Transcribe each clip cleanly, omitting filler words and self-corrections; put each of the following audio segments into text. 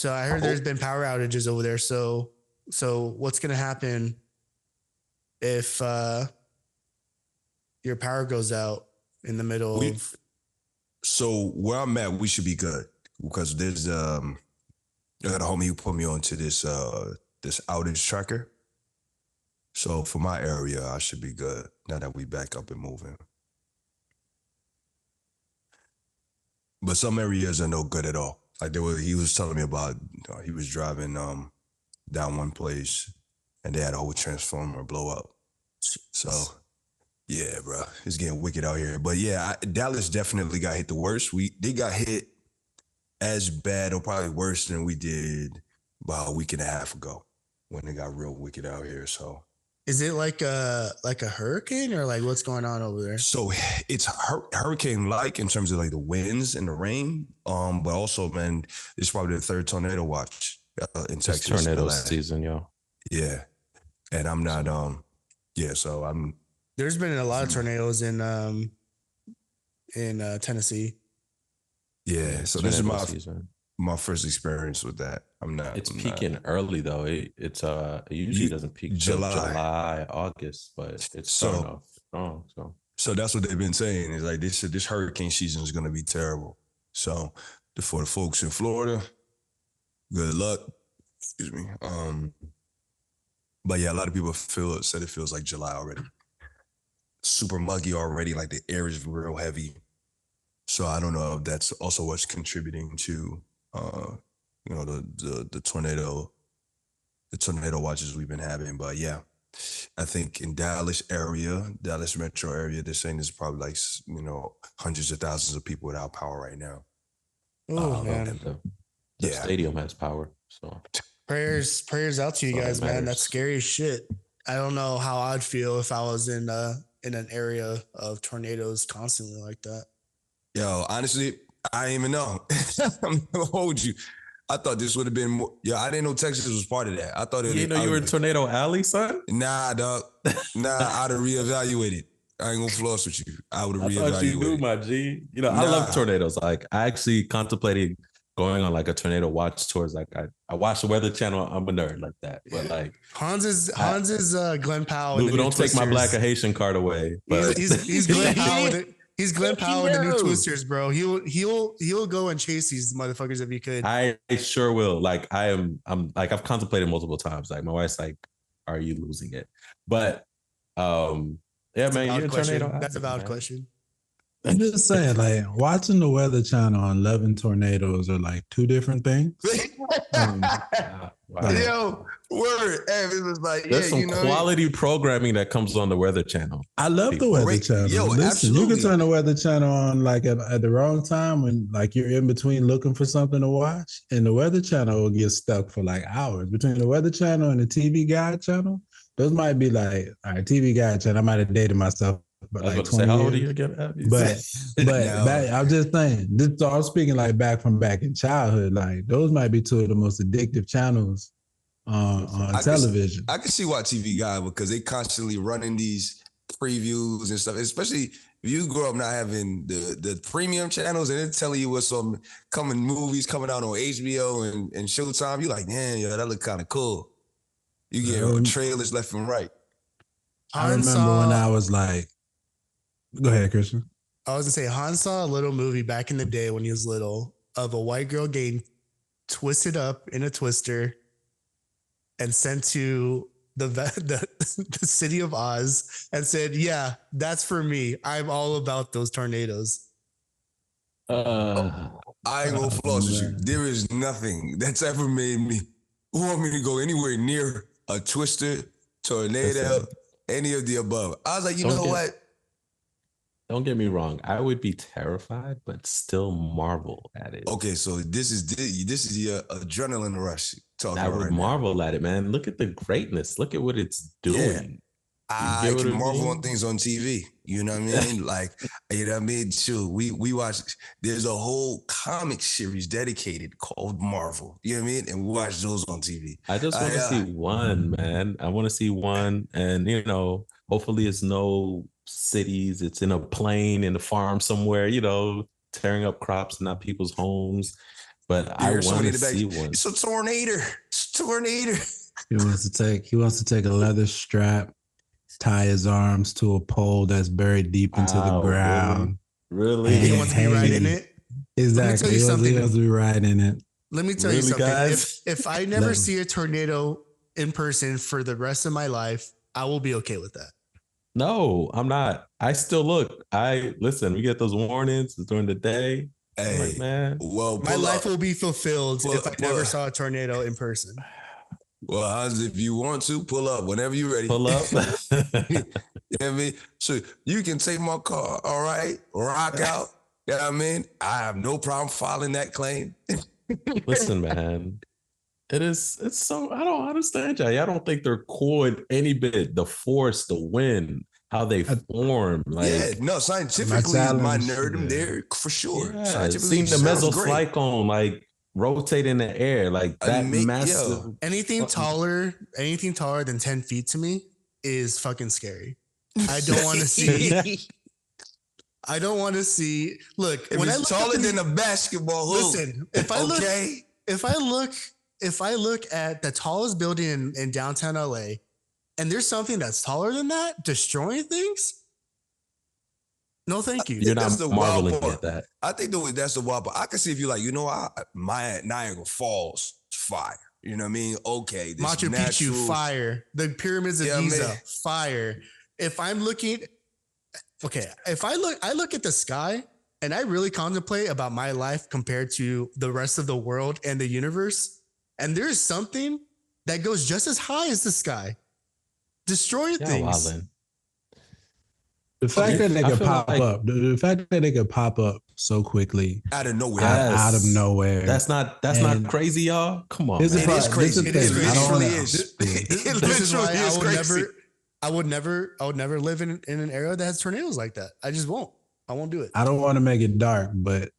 So I heard there's been power outages over there. So what's gonna happen if your power goes out in the middle of? So where I'm at, we should be good because there's I got a homie who put me onto this this outage tracker. So for my area, I should be good now that we back up and moving. But some areas are no good at all. Like he was telling me about, he was driving down one place and they had a whole transformer blow up. So yeah, bro, it's getting wicked out here. But yeah, Dallas definitely got hit the worst. They got hit as bad or probably worse than we did about a week and a half ago when it got real wicked out here. So is it like a hurricane or like what's going on over there? So it's hurricane-like in terms of like the winds and the rain. But also, man, it's probably the third tornado watch in Texas. It's tornado season, yo. Yeah, and I'm not. So I'm. There's been a lot of tornadoes in Tennessee. Yeah, so this is my first experience with that. It's peaking early though. It usually doesn't peak till July, August, but it's starting off strong. So that's what they've been saying. Is like this hurricane season is going to be terrible. So for the folks in Florida, good luck. Excuse me. But yeah, a lot of people said it feels like July already. Super muggy already. Like the air is real heavy. So I don't know if that's also what's contributing to the tornado watches we've been having. But yeah, I think in Dallas metro area, they're saying there's probably like, hundreds of thousands of people without power right now. Oh man. The stadium has power. So prayers out to you guys, man. That's scary as shit. I don't know how I'd feel if I was in an area of tornadoes constantly like that. Yo, honestly, I didn't even know. I'm gonna hold you. I thought this would have been more. Yeah, I didn't know Texas was part of that. I thought you were in Tornado Alley, son. Nah, dog. Nah, I'd have reevaluated. I ain't gonna floss with you. I would have reevaluated. I thought you knew, my G. I love tornadoes. Like I actually contemplated going on like a tornado watch tours. Like I watch the Weather Channel. I'm a nerd like that. But like Hans is Glenn Powell. We don't take my Black Haitian card away. But he's Glenn Powell. He's Glenn Powell in the new Twisters, bro. He'll go and chase these motherfuckers if he could. I sure will. Like I'm like I've contemplated multiple times. Like my wife's like, "Are you losing it?" But yeah, that's man, you're a tornado. That's a valid question. I'm just saying, like watching the Weather Channel on 11 tornadoes are like two different things. Wow. Yo, word. It was like there's some quality programming that comes on the Weather Channel. I love the Weather Channel. Yo, listen, absolutely. You can turn the Weather Channel on like at the wrong time when like you're in between looking for something to watch, and the Weather Channel will get stuck for like hours. Between the Weather Channel and the TV Guide Channel, those might be like, all right, TV Guide Channel. I might have dated myself. But like 20 how years. old are you again? But no. I'm just saying. So I'm speaking like back in childhood. Like those might be two of the most addictive channels on television. I can see why TV Guide, because they constantly running these previews and stuff. Especially if you grow up not having the premium channels and they're telling you what's some movies coming out on HBO and Showtime. You're like, damn, yo, that look kind of cool. You get trailers left and right. I remember when I was like. Go ahead, Christian. I was gonna say Han saw a little movie back in the day when he was little of a white girl getting twisted up in a twister and sent to the city of Oz and said, "Yeah, that's for me. I'm all about those tornadoes." I ain't gonna floss with you. There is nothing that's ever made me want me to go anywhere near a twister, tornado, any of the above. I was like, you know what? Don't get me wrong. I would be terrified, but still marvel at it. Okay, so this is the adrenaline rush. I would marvel at it, man. Look at the greatness. Look at what it's doing. I can marvel on things on TV. You know what I mean? Like, you know what I mean? Sure, we watch. There's a whole comic series dedicated called Marvel. You know what I mean? And we watch those on TV. I just want to see one, man. I want to see one, and hopefully it's no cities. It's in a plane in a farm somewhere. Tearing up crops, not people's homes. but You I hear want somebody to in the back. see one. It's a tornado. It's a tornado. He wants to take a leather strap, tie his arms to a pole that's buried deep into the Wow, ground. really? He wants to be right in Hang- it. Exactly. you He wants something. to be right in it. Let me tell you Really, something. guys? If I never Let- see a tornado in person for the rest of my life, I will be okay with that. No, I'm not. I still look. Listen. We get those warnings during the day. I'm like, Hey, man, well, My pull life up. will be fulfilled if I never Pull- saw a tornado in person. Well, Hans, if you want to, pull up whenever you're ready. pull up. You know what I mean? So you can take my car, all right? Rock out. You know what I mean? I have no problem filing that claim. Listen, man. It's so I don't understand y'all. Y'all don't think they're cool in any bit. The force, the wind, how they form. Yeah, Like, no, scientifically, my challenge, nerdom yeah. there for sure. yeah, Scientifically, seeing the sounds great. mesocyclone like rotate in the air, like that massive. Anything taller than 10 feet to me is fucking scary. I don't want to see. I don't want to see. Look, If when I it's look taller up in than the, a basketball hoop, listen, if I look at the tallest building in downtown LA, and there's something that's taller than that destroying things, no, thank you. You're that's not the wild marveling part. at that. I think that's the wild part. I can see if you're like, my Niagara Falls is fire. You know what I mean? Okay, this Machu natural, Picchu, fire. The pyramids of Yeah, Giza, man. fire. If I'm looking, okay, if I look at the sky and I really contemplate about my life compared to the rest of the world and the universe, and there's something that goes just as high as the sky, destroying Yeah, things. wildin'. The fact that they I could feel pop like- up, the fact that they could pop up so quickly out of nowhere. Yes. out of nowhere. That's not And crazy, y'all. Come on, Here's the man. It is part. This is crazy. the It is thing. crazy. I don't It really wanna- is. Yeah. This is why literally I is would crazy. I would never live in an area that has tornadoes like that. I just won't. I won't do it. I don't want to make it dark, but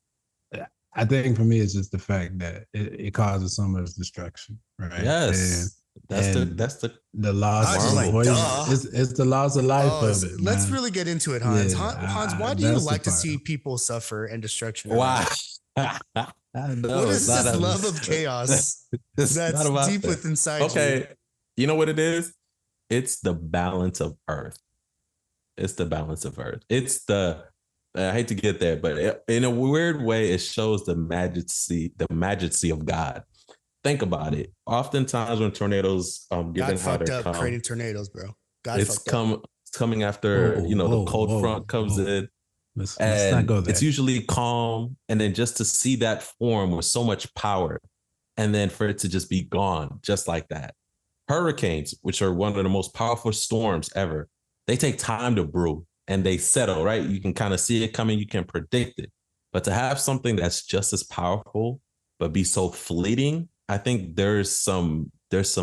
I think for me, it's just the fact that it causes so much destruction, right? Yes. That's and the loss I was just of like, voice. duh. It's the loss of life of it. Let's man. really get into it, Hans. Yeah, Hans, why do you that's the like to part. see people suffer and destruction? Wow. No, What is it's not this a- love of chaos It's that's not about deep that. within inside you? Okay. You know what it is? It's the balance of earth. It's the balance of earth. I hate to get there, but in a weird way, it shows the majesty of God. Think about it. Oftentimes when tornadoes God given how fucked they up come, creating tornadoes, bro. God it's fucked up. coming after the cold front comes in. Let's And not go there. it's usually calm. And then just to see that form with so much power and then for it to just be gone just like that. Hurricanes, which are one of the most powerful storms ever, they take time to brew and they settle, right? You can kind of see it coming. You can predict it. But to have something that's just as powerful, but be so fleeting, I think there's some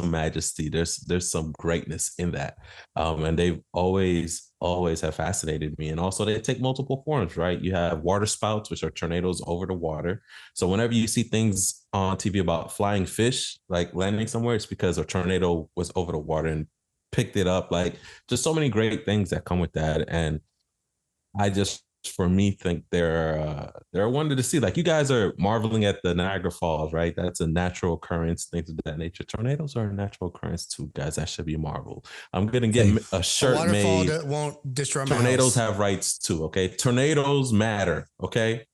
majesty, there's some greatness in that. And they've always have fascinated me. And also they take multiple forms, right? You have water spouts, which are tornadoes over the water. So whenever you see things on TV about flying fish, like landing somewhere, it's because a tornado was over the water and picked it up. Like just so many great things that come with that. And I just, for me, think they're a wonder to see. Like you guys are marveling at the Niagara Falls, right? That's a natural occurrence, things of that nature. Tornadoes are a natural occurrence too, guys. That should be marveled. I'm gonna get a shirt waterfall made. that won't destroy my Tornadoes house. have rights too. Okay, tornadoes matter. Okay,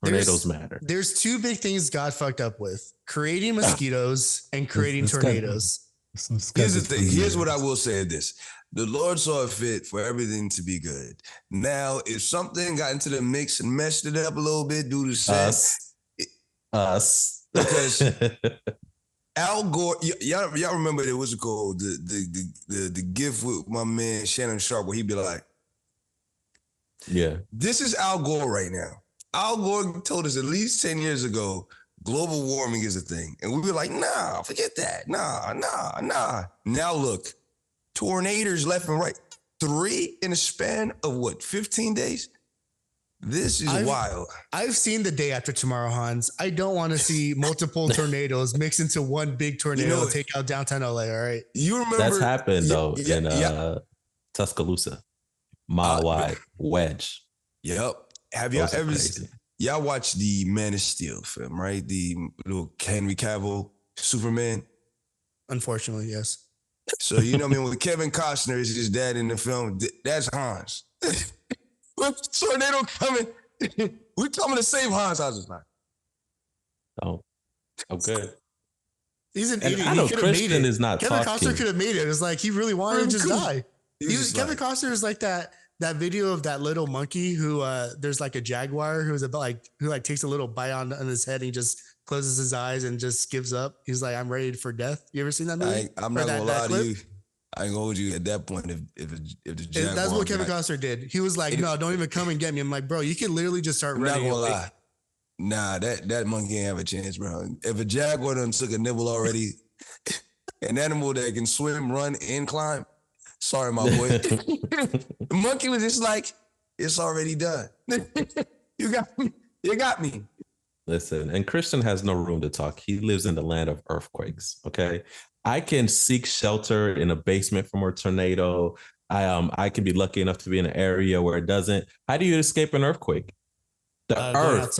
tornadoes matter. There's two big things God fucked up with: creating mosquitoes and creating It's tornadoes. Here's the thing. Here's what I will say: this the Lord saw it fit for everything to be good. Now, if something got into the mix and messed it up a little bit due to sex, Us. because Al Gore, y'all remember there was called the gift with my man Shannon Sharp, where he'd be like, Yeah. "This is Al Gore right now." Al Gore told us at least 10 years ago, global warming is a thing. And we were like, nah, forget that. Nah. Now look, tornadoes left and right. 3 in a span of what, 15 days? This is wild. I've seen the day after tomorrow, Hans. I don't want to see multiple tornadoes mix into one big tornado take out downtown LA. All right. You remember That's happened though in yeah. Tuscaloosa. Mile wide wedge. Yep. Have y'all Those are ever crazy. y'all watch the Man of Steel film, right? The little Henry Cavill Superman. Unfortunately, yes. So you know what I mean? When Kevin Costner is his dad in the film, that's Hans. With tornado coming, we coming to save Hans. I was just like, Oh, good. He's an And idiot. I He know could have made Christian it. is not Kevin talking. Costner could have made it. It was like he really wanted to just die. Kevin like, Costner is like that video of that little monkey who there's like a jaguar who's about like who like takes a little bite on his head and he just closes his eyes and just gives up. He's like, I'm ready for death. You ever seen that movie? I'm not gonna lie to you. I ain't gonna hold you at that point. If the jaguar, that's what Kevin Costner did. He was like, no, don't even come and get me. I'm like, bro, you can literally just start running. I'm not gonna lie. Nah, that monkey ain't have a chance, bro. If a jaguar done took a nibble already, an animal that can swim, run, and climb. Sorry, my boy. The monkey was just like, it's already done. You got me. You got me. Listen, and Christian has no room to talk. He lives in the land of earthquakes. Okay. I can seek shelter in a basement from a tornado. I can be lucky enough to be in an area where it doesn't. How do you escape an earthquake? The earth,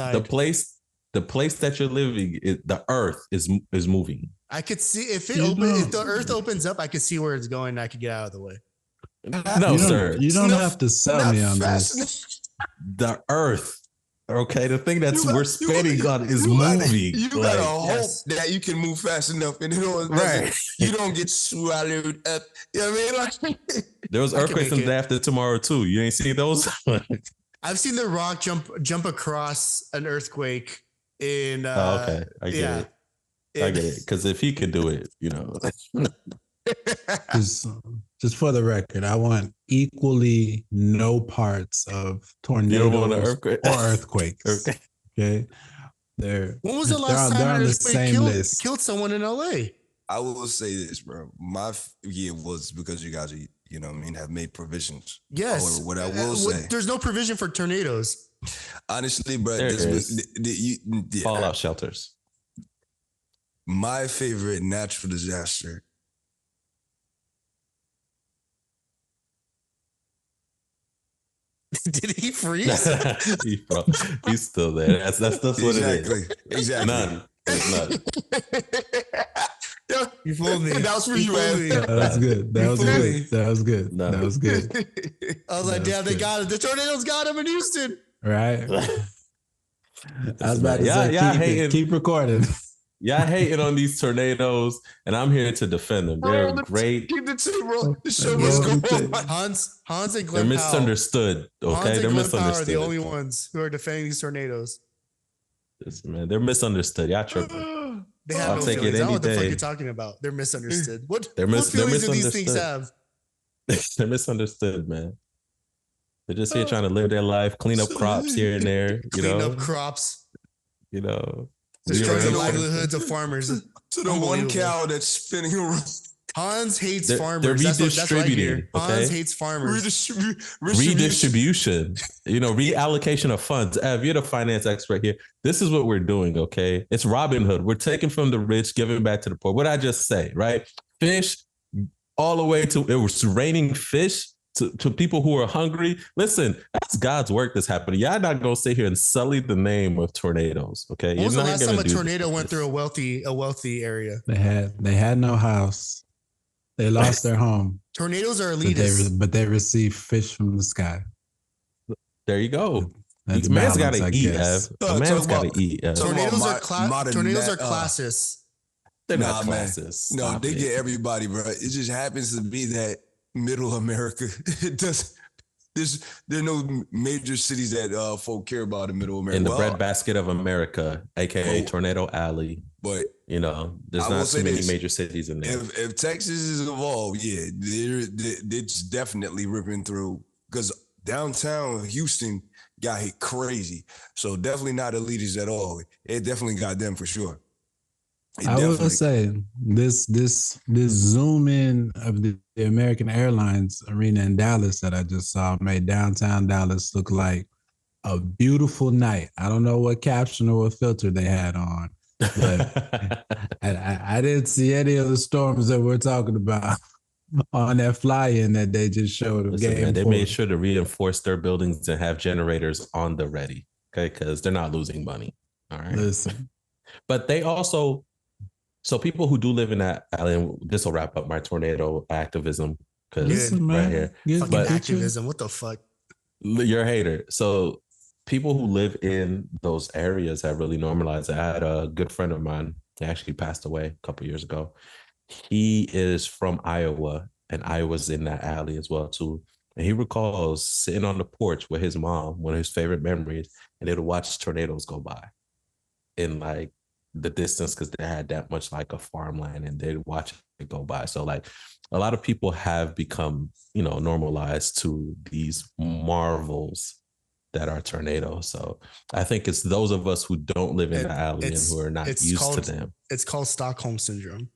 the place that you're living, the earth is moving. I could see if the earth opens up, I could see where it's going. And I could get out of the way. No, sir. You don't have to sell me on this. The earth. Okay, the thing we're spinning on is moving. You gotta hope that you can move fast enough, and you don't get swallowed up. You know what I mean? Like, there was earthquakes in the day after tomorrow too. You ain't seen those? I've seen The Rock jump across an earthquake in. Okay, I get it. I get it. Because if he could do it, you know. Just for the record, I want equally no parts of tornadoes or earthquakes. Okay, when was the last time an earthquake killed someone in LA? I will say this, bro. My fear was because you guys, you know what I mean, have made provisions. Yes. However, what I will say, there's no provision for tornadoes. Honestly, bro, fallout shelters. My favorite natural disaster. Did he freeze? He's still there. That's what it is. Exactly. None. There's none. You fooled me. That was for you, man. That was good. That was good. No. That was good. I was like, damn, they got it. The tornadoes got him in Houston. Right. I was about to say, keep recording. Y'all hating on these tornadoes, and I'm here to defend them. They're great. Keep the team, bro. The show must go on. Hans and Glenn They're misunderstood. Powell. Okay, Hans they're and Glenn misunderstood. Powell are the only ones who are defending these tornadoes. Listen, man, they're misunderstood. Y'all tripping. They have no feelings. I don't know what the fuck you're talking about. They're misunderstood. What feelings do these things have? They're misunderstood, man. They're just here trying to live their life, clean up crops here and there. Clean up crops. You know. Destroy the livelihoods of farmers. To the one cow that's spinning around. Hans hates farmers. They're redistributing. Hans hates farmers. Redistribution. Reallocation of funds. Ev, you're the finance expert here. This is what we're doing, okay? It's Robin Hood. We're taking from the rich, giving back to the poor. What did I just say, right? Fish all the way to, it was raining fish to people who are hungry. Listen, that's God's work that's happening. Y'all not gonna sit here and sully the name of tornadoes, okay? When was the last time a tornado went through a wealthy area? They had no house. They lost their home. Tornadoes are elitist, but they receive fish from the sky. There you go. That's man's balance, got to eat, Ev. A man's got to eat. Tornadoes are classist. They're not classist. No, they get everybody, bro. It just happens to be that middle America. It does. There are no major cities that folk care about in middle America. In the breadbasket of America, aka Tornado Alley. But there's not so many major cities in there. If Texas is involved, it's definitely ripping through, because downtown Houston got hit crazy. So definitely not elitists at all. It definitely got them for sure. I will say this zoom in of the American Airlines arena in Dallas that I just saw made downtown Dallas look like a beautiful night. I don't know what caption or what filter they had on, but I didn't see any of the storms that we're talking about on that fly-in that they just showed. Listen, man, they made sure to reinforce their buildings and have generators on the ready. Okay, because they're not losing money. All right. Listen, But they also, so people who do live in that island, this will wrap up my tornado activism because listen, right man. here. Fucking But activism. What the fuck? you're a hater. So people who live in those areas have really normalized it. I had a good friend of mine. He actually passed away a couple years ago. He is from Iowa, and Iowa's in that alley as well too. And he recalls sitting on the porch with his mom, one of his favorite memories, and they would watch tornadoes go by in like the distance because they had that much like a farmland, and they'd watch it go by. So like a lot of people have become, normalized to these marvels that are tornadoes. So I think it's those of us who don't live in the alley and who are not used to them. It's called Stockholm syndrome.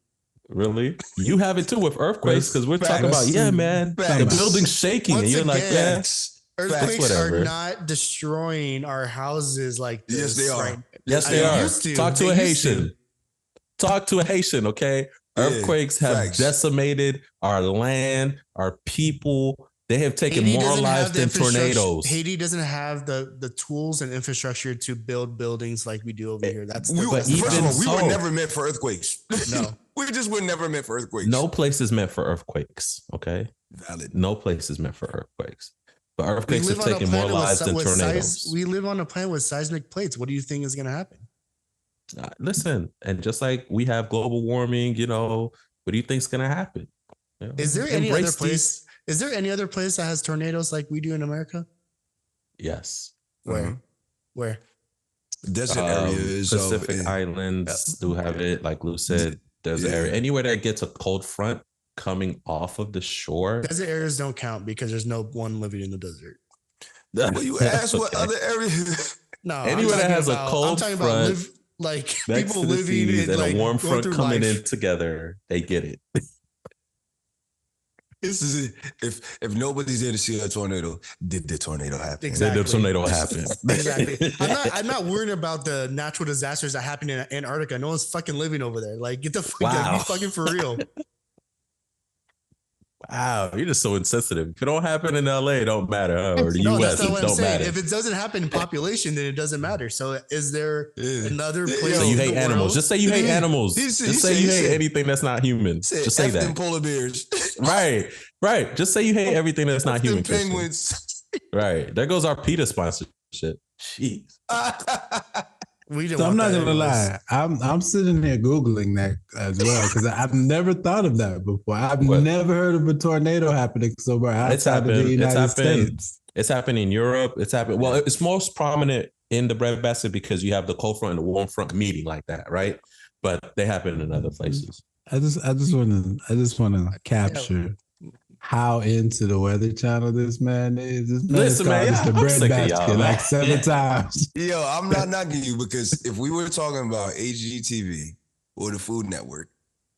Really? You have it too with earthquakes because we're talking about, man, the building's shaking. Once and you're like, again, yeah, earthquakes are not destroying our houses like this. Yes, they are. Right? Yes, they are. Talk to a Haitian. Talk to a Haitian, okay? Earthquakes have decimated our land, our people. They have taken more lives than tornadoes. Haiti doesn't have the tools and infrastructure to build buildings like we do over here. First of all, we were never meant for earthquakes. No. We just were never meant for earthquakes. No place is meant for earthquakes, okay? Valid. No place is meant for earthquakes. But earthquakes have taken more lives than tornadoes. We live on a planet with seismic plates. What do you think is going to happen? Listen, and just like we have global warming, what do you think is going to happen? Is there any other place? Is there any other place that has tornadoes like we do in America? Yes. Where? Mm-hmm. Where? Desert areas. Pacific Islands do have it. Like Lou said, there's an area. Anywhere that gets a cold front coming off of the shore. Desert areas don't count because there's no one living in the desert. Well, you asked what other areas? No, anywhere that has a cold front, people living in and a warm front coming in together, they get it. This is it. If nobody's there to see a tornado, did the tornado happen? Exactly. Did the tornado happen? Exactly. I'm not worried about the natural disasters that happen in Antarctica. No one's fucking living over there. Like, get the fuck out. Be fucking for real. Wow, you're just so insensitive. If it don't happen in LA, it don't matter. Or the US, it don't matter. If it doesn't happen in population, then it doesn't matter. So is there another place? So you hate animals. Just say you hate animals. Just say you hate anything that's not human. Just say that. Polar bears. Right. Just say you hate everything that's not human. Penguins. Right. There goes our PETA sponsorship. Jeez. So I'm not gonna lie. I'm sitting here Googling that as well because I've never thought of that before. I've never heard of a tornado happening somewhere outside of the United States. It's happened in Europe. It's happened. Well, it's most prominent in the breadbasket because you have the cold front and the warm front meeting like that, right? But they happen in other places. I just want to capture how into the Weather Channel this man is. This man Listen, man, the breadbasket like 7 times. Yo, I'm not knocking you because if we were talking about HGTV or the Food Network,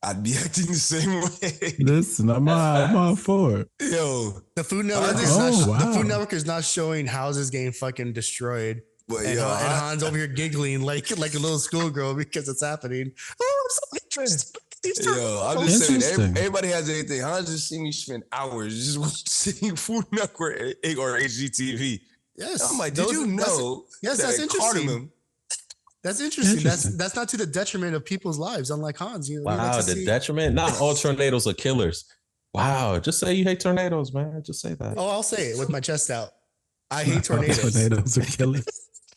I'd be acting the same way. Listen, I'm all for it. Yo, the Food Network the Food Network is not showing houses getting fucking destroyed. But and Han's over here giggling like a little schoolgirl because it's happening. Oh, I'm so interested. Yo, I'm just saying, everybody has anything. Hans just seen me spend hours just seeing Food Network or HGTV. Yes, I'm like, did you know? That's interesting. That's interesting. That's not to the detriment of people's lives, unlike Hans. Wow, the detriment. Not all tornadoes are killers. Wow, just say you hate tornadoes, man. Just say that. Oh, I'll say it with my chest out. I hate tornadoes. Tornadoes are killers.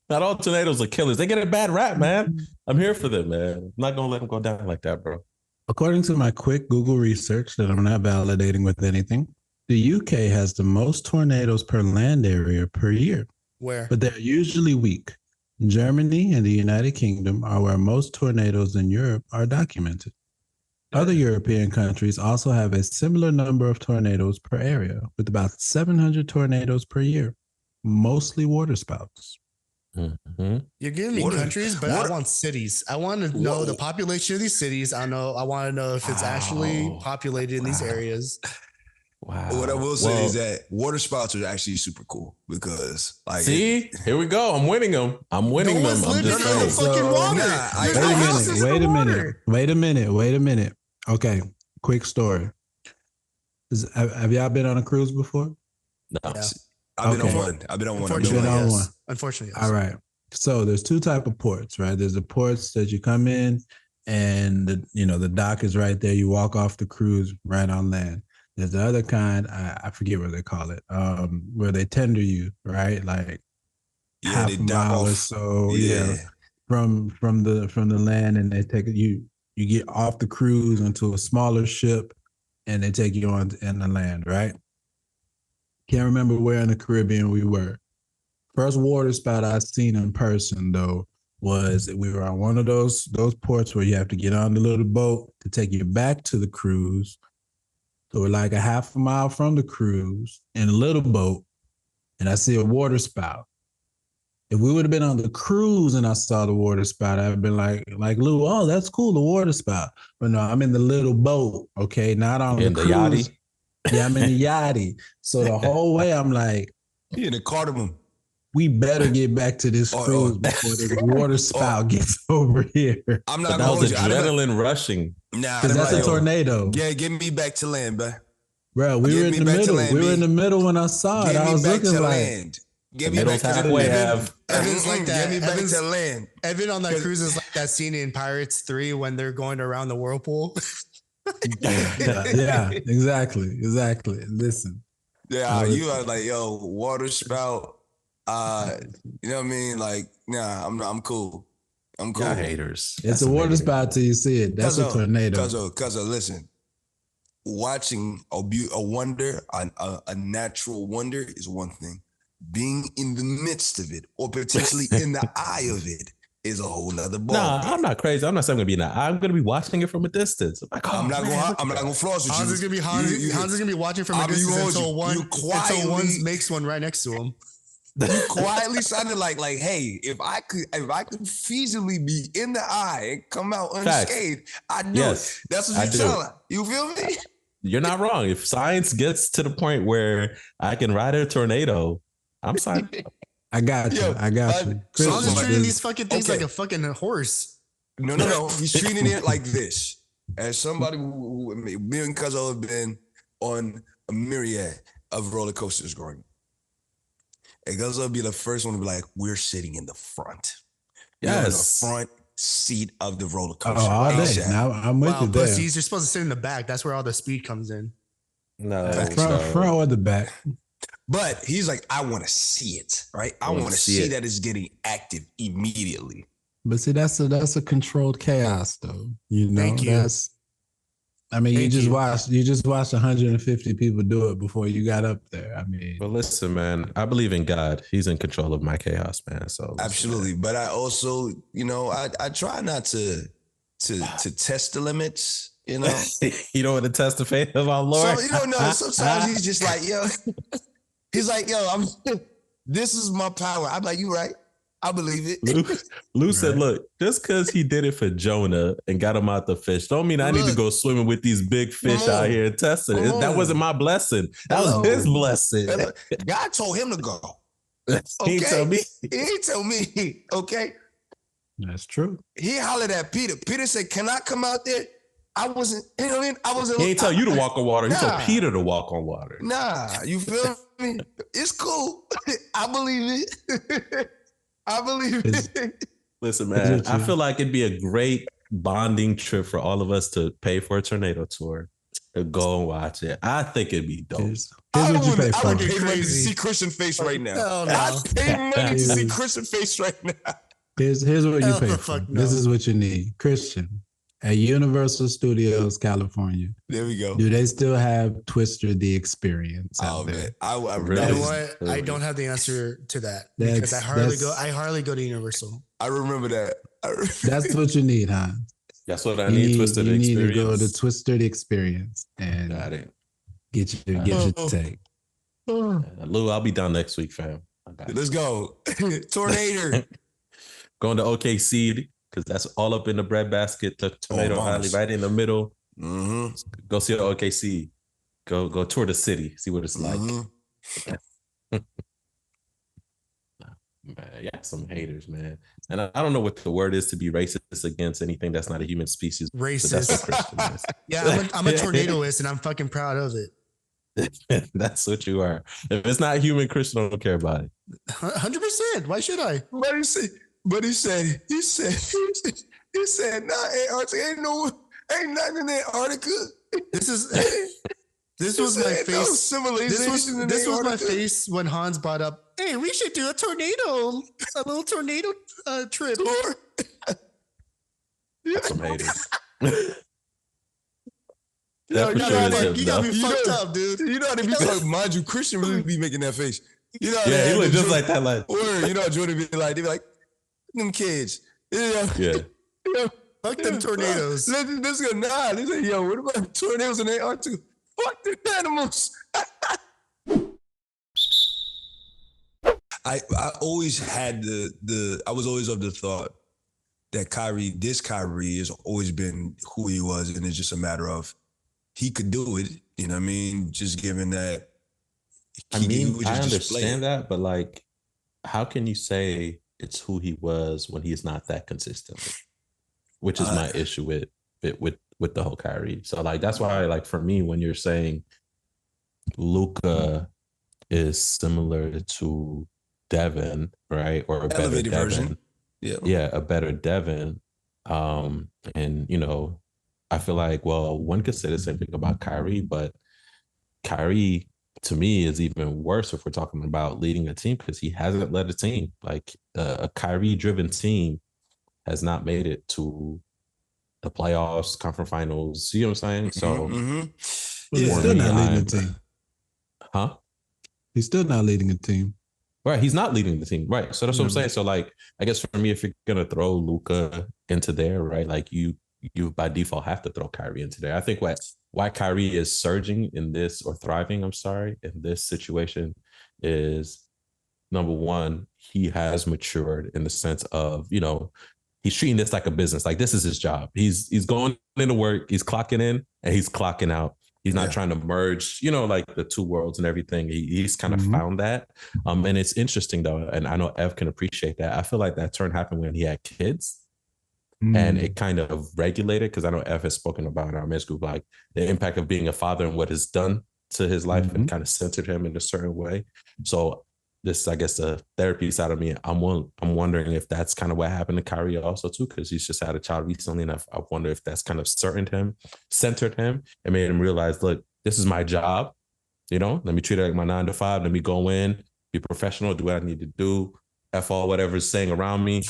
Not all tornadoes are killers. They get a bad rap, man. I'm here for them, man. I'm not gonna let them go down like that, bro. According to my quick Google research that I'm not validating with anything, the UK has the most tornadoes per land area per year. Where? But they're usually weak. Germany and the United Kingdom are where most tornadoes in Europe are documented. Other European countries also have a similar number of tornadoes per area, with about 700 tornadoes per year, mostly waterspouts. Mm-hmm. You're giving me countries, but I want cities. I want to know the population of these cities. I want to know if it's actually populated in these areas. Wow. What I will say is that water spouts are actually super cool because, like, see, here we go. I'm winning them. I'm winning them. I'm just saying. Fucking water. Wait a minute. Okay, quick story. Have y'all been on a cruise before? No. Yeah. I've been on one. Unfortunately, yes. All right. So there's two type of ports, right? There's the ports that you come in and the dock is right there. You walk off the cruise right on land. There's the other kind, I forget what they call it, where they tender you, right? Like They half a dock mile or off. so, Yeah. from the land, and they take you get off the cruise into a smaller ship and they take you on in the land, right? Can't remember where in the Caribbean we were. First water spout I seen in person though was we were on one of those ports where you have to get on the little boat to take you back to the cruise. So we're like a half a mile from the cruise in a little boat, and I see a water spout. If we would have been on the cruise and I saw the water spout, I'd been like Lou, oh, that's cool, the water spout. But no, I'm in the little boat, okay, not on In the the cruise. yachty. Yeah, I'm in the yachty. So the whole way I'm like, In the cardamom. we better get back to this cruise before this water spout gets over here. I'm But not that gonna was hold you. adrenaline rushing. Nah, Because that's like, a tornado. Yeah, get me back to land, bro. Bro, we Get were in me the back to middle. land, We were B. in the middle when I saw it. Get I me was back looking to like, land. Get The me back middle's to halfway, land. Av. Evan's like that. Get me back Evan's, to land. Evan on that cruise is like that scene in Pirates 3 when they're going around the whirlpool. yeah, exactly. Listen. Yeah, you are like, yo, water spout. You know what I mean? Like, nah, I'm cool. I'm cool. Y'all haters. It's That's a water haters. spout till you see it. That's a tornado. Cause listen, watching a wonder, a natural wonder is one thing. Being in the midst of it, or potentially in the eye of it, is a whole nother ball. Nah, I'm not crazy. I'm not saying I'm gonna be in that. I'm gonna be watching it from a distance. I'm, like, I'm not gonna floss with Hans you. is gonna be Hans is gonna be watching from a distance until one makes one right next to him. You quietly sounded like, hey, if I could feasibly be in the eye and come out unscathed, I'd do it. That's what you're telling. You feel me? You're not wrong. If science gets to the point where I can ride a tornado, I'm signed. I got you. So I'm just treating these fucking things like a fucking horse. No. He's treating it like this. As somebody who me and Cuzzo have been on a myriad of roller coasters growing up. And Cuzzo will be the first one to be like, we're sitting in the front. Yes. You're in the front seat of the roller coaster. Oh, all day. Now I'm with you there. Pussies, you're supposed to sit in the back. That's where all the speed comes in. No. Front or the back. But he's like, I want to see it, right? I want to see that it's getting active immediately. But see, that's a controlled chaos, though. You know, Thank you. You just watched 150 people do it before you got up there. I mean, well, listen, man. I believe in God. He's in control of my chaos, man. So absolutely. Man. But I also, I try not to test the limits. You know, you don't want to test the faith of our Lord. So sometimes he's just like, yo. He's like, yo, this is my power. I'm like, you right. I believe it. Lou said, look, just because he did it for Jonah and got him out the fish, don't mean I need to go swimming with these big fish out here and test it. That wasn't my blessing. That was his blessing. God told him to go. He ain't tell me. He ain't tell me. Okay. That's true. He hollered at Peter. Peter said, can I come out there? I wasn't, you know what I mean? I wasn't. He ain't tell you to walk on water. He told Peter to walk on water. Nah, you feel me? It's cool. I believe it. I believe it. Listen, man, I feel like it'd be a great bonding trip for all of us to pay for a tornado tour to go and watch it. I think it'd be dope. Here's what you pay for. I would pay money to see Christian face right now. I'd pay money to see Christian face right now. Here's what you pay for. This is what you need. Christian. At Universal Studios, California. There we go. Do they still have Twister the Experience out there? Man, I don't have the answer to that because I hardly go to Universal. I remember that. That's what you need, huh? That's what I need. Twister the Experience. You need to go to Twister the Experience and got it. Get your take. Lou, I'll be down next week, fam. Let's go. Tornado. Going to OKC. Because that's all up in the breadbasket, the Tornado Alley, right in the middle. Mm-hmm. Go see OKC. Go tour the city. See what it's like. Man, yeah, some haters, man. And I don't know what the word is to be racist against anything that's not a human species. Racist. That's what Christian is. Yeah, I'm a tornadoist and I'm fucking proud of it. That's what you are. If it's not human, Christian, I don't care about it. 100%. Why should I? But he said, nah, Antarctica ain't nothing in Antarctica. This was my face. No civilization this was my face when Hans brought up, hey, we should do a little tornado trip. Some haters. You got me fucked up, dude. You know how they be talking, mind you, Christian really be making that face. You know, yeah, he was just like that. Like, word, you know, Jordan be like, they be like, them kids. Yeah. Fuck them tornadoes. Let's go. Nah, they say, yo, what about tornadoes in Antarctica? Fuck the animals. I always had I was always of the thought that this Kyrie has always been who he was, and it's just a matter of he could do it. You know what I mean? Just given that. I understand that, but like, how can you say it's who he was when he's not that consistent? Which is my issue with the whole Kyrie. So like, that's why, like, for me, when you're saying Luka is similar to Devin, right, or a better Devin version, yeah, a better Devin, and you know, I feel like, well, one could say the same thing about Kyrie, but Kyrie, to me, is even worse if we're talking about leading a team, because he hasn't led a team. Like a Kyrie-driven team has not made it to the playoffs, conference finals. See what I'm saying? So, he's still not leading the team. Huh? He's still not leading a team. Right, he's not leading the team. Right, so that's what I'm saying. So, like, I guess for me, if you're gonna throw Luka into there, right, like you by default have to throw Kyrie into there. I think why Kyrie is surging in this, or thriving, I'm sorry, in this situation is, number one, he has matured in the sense of, you know, he's treating this like a business. Like, this is his job. He's going into work, he's clocking in and he's clocking out. He's not trying to merge, you know, like the two worlds and everything. He's kind of found that. And it's interesting though, and I know Ev can appreciate that. I feel like that turn happened when he had kids. And it kind of regulated, because I know F has spoken about in our men's group, like the impact of being a father and what it's done to his life, and kind of centered him in a certain way. So this, I guess, the therapy side of me, I'm wondering if that's kind of what happened to Kyrie also too, because he's just had a child recently, and I wonder if that's kind of centered him, and made him realize, look, this is my job. You know, let me treat it like my 9 to 5. Let me go in, be professional, do what I need to do, F all whatever's saying around me,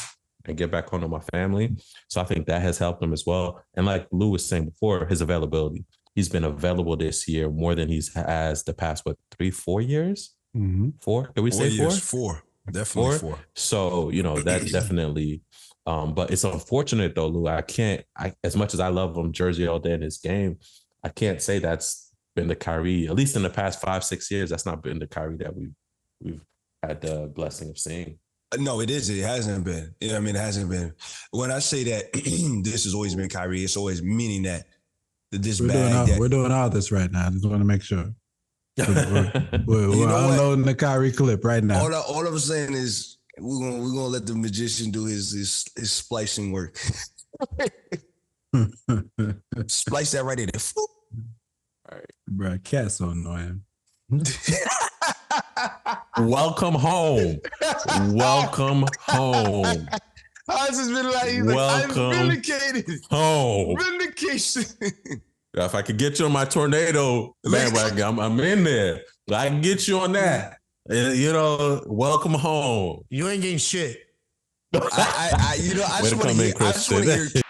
and get back home to my family. So I think that has helped him as well. And like Lou was saying before, his availability. He's been available this year more than he's has the past, 3-4 years? 4? Did we say 4? 4. Definitely 4. So, you know, that definitely, but it's unfortunate though, Lou. As much as I love him, Jersey all day in his game, I can't say that's been the Kyrie, at least in the past 5-6 years, that's not been the Kyrie that we've had the blessing of seeing. No, it is. It hasn't been. You know what I mean? It hasn't been. When I say that this has always been Kyrie, it's always meaning that we're doing all this right now. I just want to make sure. We're unloading the Kyrie clip right now. All I'm saying is we're gonna let the magician do his splicing work. Splice that right in there. All right, bro. Cat's so annoying. Welcome home. Welcome home. Hans has been like, I'm vindicated. Home. Vindication. If I could get you on my tornado bandwagon, I'm in there. I can get you on that. You know, welcome home. You ain't getting shit. I just want to hear